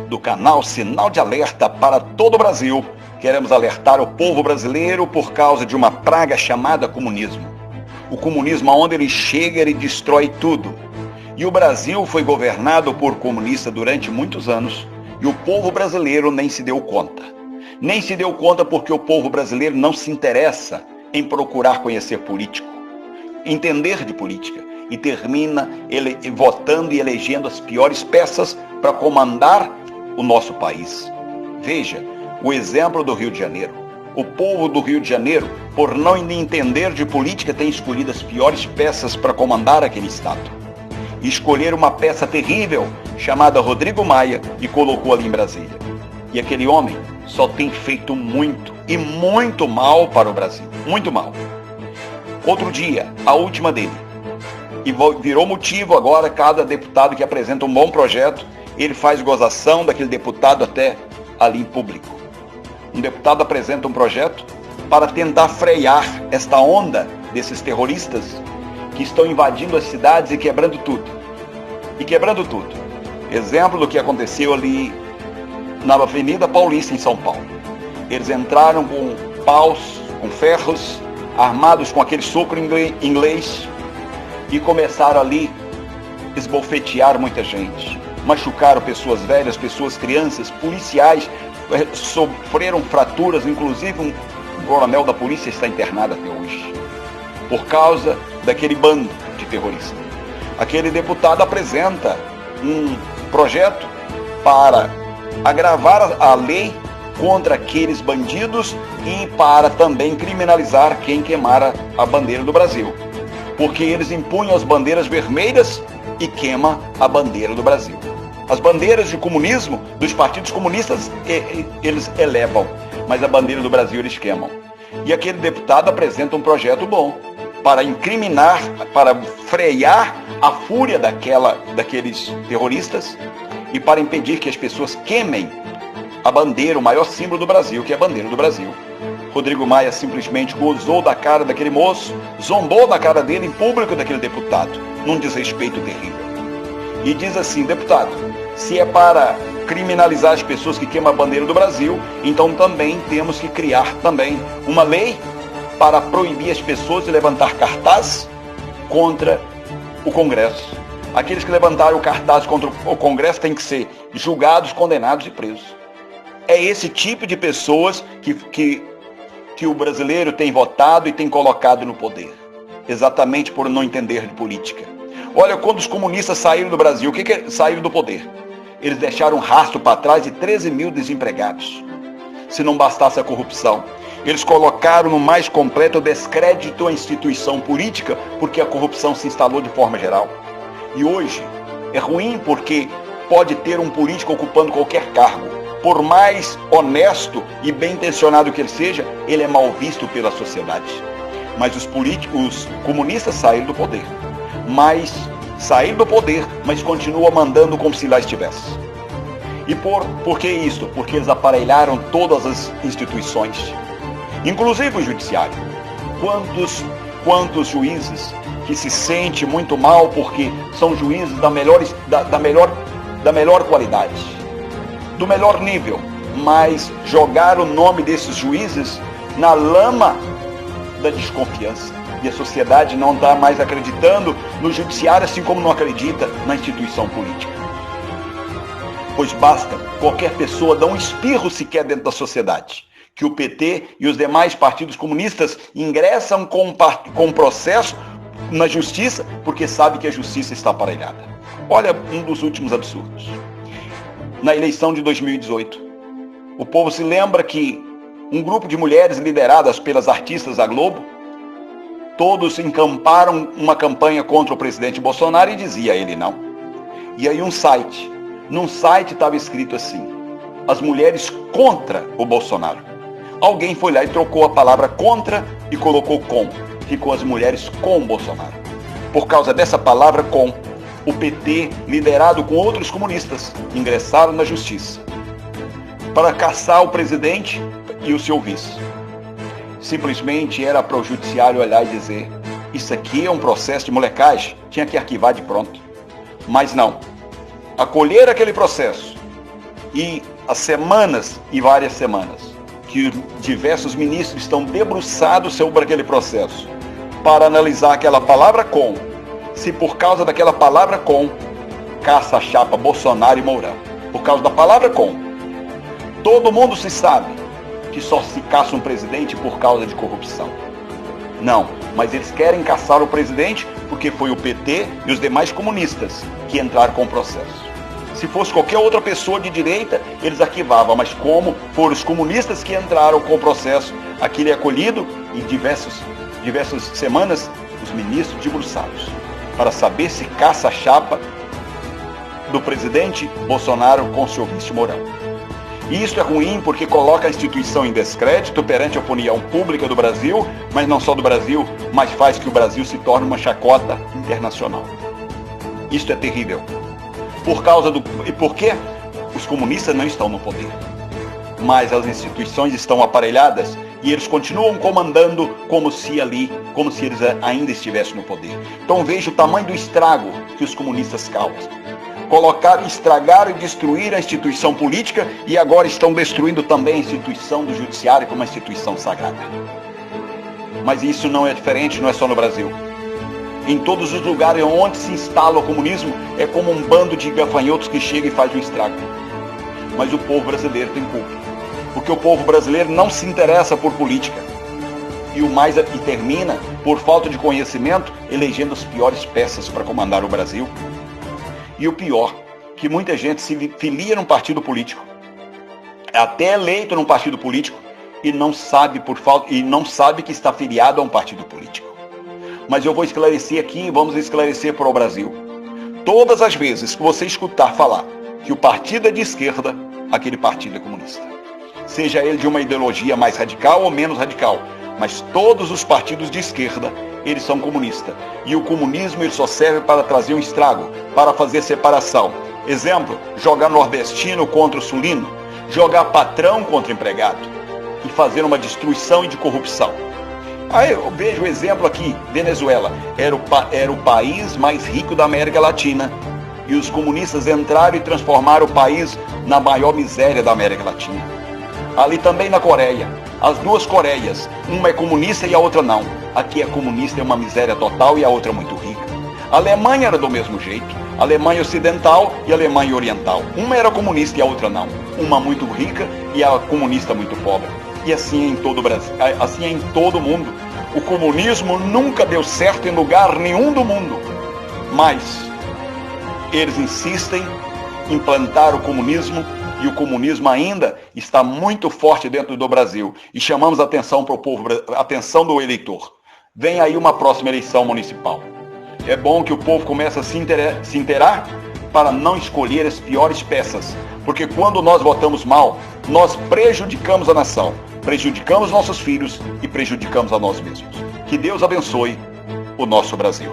do canal Sinal de Alerta para todo o Brasil, queremos alertar o povo brasileiro por causa de uma praga chamada comunismo. O comunismo, aonde ele chega, ele destrói tudo. E o Brasil foi governado por comunista durante muitos anos e o povo brasileiro nem se deu conta. Nem se deu conta porque o povo brasileiro não se interessa em procurar conhecer político, entender de política, e termina votando e elegendo as piores peças para comandar o nosso país. Veja o exemplo do Rio de Janeiro. O povo do Rio de Janeiro, por não entender de política, tem escolhido as piores peças para comandar aquele estado. E escolheram uma peça terrível chamada Rodrigo Maia e colocou ali em Brasília. E aquele homem só tem feito muito e muito mal para o Brasil. Muito mal. Outro dia, a última dele. E virou motivo agora, cada deputado que apresenta um bom projeto, ele faz gozação daquele deputado até ali em público. Um deputado apresenta um projeto para tentar frear esta onda desses terroristas que estão invadindo as cidades e quebrando tudo. E quebrando tudo. Exemplo do que aconteceu ali na Avenida Paulista, em São Paulo. Eles entraram com paus, com ferros, armados com aquele socro inglês, e começaram ali a esbofetear muita gente. Machucaram pessoas velhas, pessoas crianças, policiais sofreram fraturas, inclusive um coronel da polícia está internado até hoje, por causa daquele bando de terroristas. Aquele deputado apresenta um projeto para agravar a lei contra aqueles bandidos e para também criminalizar quem queimara a bandeira do Brasil. Porque eles impunham as bandeiras vermelhas e queima a bandeira do Brasil. As bandeiras de comunismo, dos partidos comunistas, eles elevam, mas a bandeira do Brasil eles queimam. E aquele deputado apresenta um projeto bom para incriminar, para frear a fúria daqueles terroristas e para impedir que as pessoas queimem a bandeira, o maior símbolo do Brasil, que é a bandeira do Brasil. Rodrigo Maia simplesmente gozou da cara daquele moço, zombou da cara dele em público daquele deputado, num desrespeito terrível. E diz assim: deputado, se é para criminalizar as pessoas que queimam a bandeira do Brasil, então também temos que criar também uma lei para proibir as pessoas de levantar cartaz contra o Congresso. Aqueles que levantaram o cartaz contra o Congresso têm que ser julgados, condenados e presos. É esse tipo de pessoas que o brasileiro tem votado e tem colocado no poder, exatamente por não entender de política. Olha, quando os comunistas saíram do Brasil, o que saíram do poder? Eles deixaram um rastro para trás de 13 mil desempregados. Se não bastasse a corrupção, eles colocaram no mais completo descrédito à instituição política, porque a corrupção se instalou de forma geral. E hoje é ruim porque pode ter um político ocupando qualquer cargo. Por mais honesto e bem intencionado que ele seja, ele é mal visto pela sociedade. Mas os comunistas saíram do poder. Mas continuam mandando como se lá estivesse. E por que isso? Porque eles aparelharam todas as instituições, inclusive o judiciário. Quantos juízes que se sentem muito mal porque são juízes da melhor qualidade, do melhor nível, mas jogaram o nome desses juízes na lama da desconfiança. E a sociedade não está mais acreditando no judiciário, assim como não acredita na instituição política. Pois basta qualquer pessoa dar um espirro sequer dentro da sociedade, que o PT e os demais partidos comunistas ingressam com processo na justiça, porque sabe que a justiça está aparelhada. Olha um dos últimos absurdos. Na eleição de 2018, o povo se lembra que um grupo de mulheres lideradas pelas artistas da Globo, todos encamparam uma campanha contra o presidente Bolsonaro e dizia ele não. E aí num site estava escrito assim: as mulheres contra o Bolsonaro. Alguém foi lá e trocou a palavra contra e colocou com. Ficou as mulheres com o Bolsonaro. Por causa dessa palavra com, o PT, liderado com outros comunistas, ingressaram na justiça para caçar o presidente e o seu vice. Simplesmente era para o judiciário olhar e dizer: isso aqui é um processo de molecagem, tinha que arquivar de pronto. Mas não. Acolher aquele processo E as semanas e várias semanas que diversos ministros estão debruçados sobre aquele processo para analisar aquela palavra com, se por causa daquela palavra com, caça a chapa Bolsonaro e Mourão. Por causa da palavra com. Todo mundo se sabe que só se caça um presidente por causa de corrupção. Não, mas eles querem caçar o presidente porque foi o PT e os demais comunistas que entraram com o processo. Se fosse qualquer outra pessoa de direita, eles arquivavam, mas como foram os comunistas que entraram com o processo, aquilo é acolhido e diversas semanas os ministros debruçados para saber se caça a chapa do presidente Bolsonaro com o senhor vice Mourão. E isso é ruim porque coloca a instituição em descrédito perante a opinião pública do Brasil, mas não só do Brasil, mas faz que o Brasil se torne uma chacota internacional. Isso é terrível. E por quê? Os comunistas não estão no poder, mas as instituições estão aparelhadas e eles continuam comandando como se eles ainda estivessem no poder. Então veja o tamanho do estrago que os comunistas causam. Estragaram e destruíram a instituição política e agora estão destruindo também a instituição do judiciário como uma instituição sagrada. Mas isso não é diferente, não é só no Brasil. Em todos os lugares onde se instala o comunismo, é como um bando de gafanhotos que chega e faz um estrago. Mas o povo brasileiro tem culpa. Porque o povo brasileiro não se interessa por política. E termina, por falta de conhecimento, elegendo as piores peças para comandar o Brasil. E o pior, que muita gente se filia num partido político, é até eleito num partido político, e não sabe que está filiado a um partido político. Mas eu vou esclarecer aqui, vamos esclarecer para o Brasil. Todas as vezes que você escutar falar que o partido é de esquerda, aquele partido é comunista. Seja ele de uma ideologia mais radical ou menos radical, mas todos os partidos de esquerda, eles são comunistas. E o comunismo ele só serve para trazer um estrago, para fazer separação. Exemplo, jogar nordestino contra o sulino, jogar patrão contra empregado e fazer uma destruição e de corrupção. Aí eu vejo o exemplo aqui, Venezuela, era o país mais rico da América Latina e os comunistas entraram e transformaram o país na maior miséria da América Latina. Ali também na Coreia, as duas Coreias, uma é comunista e a outra não. Aqui é comunista, é uma miséria total e a outra muito rica. A Alemanha era do mesmo jeito, a Alemanha Ocidental e a Alemanha Oriental. Uma era comunista e a outra não. Uma muito rica e a comunista muito pobre. E assim é em todo o Brasil, assim é em todo o mundo. O comunismo nunca deu certo em lugar nenhum do mundo. Mas eles insistem em implantar o comunismo e o comunismo ainda está muito forte dentro do Brasil. E chamamos a atenção para o povo, a atenção do eleitor. Vem aí uma próxima eleição municipal. É bom que o povo comece a se inteirar para não escolher as piores peças. Porque quando nós votamos mal, nós prejudicamos a nação, prejudicamos nossos filhos e prejudicamos a nós mesmos. Que Deus abençoe o nosso Brasil.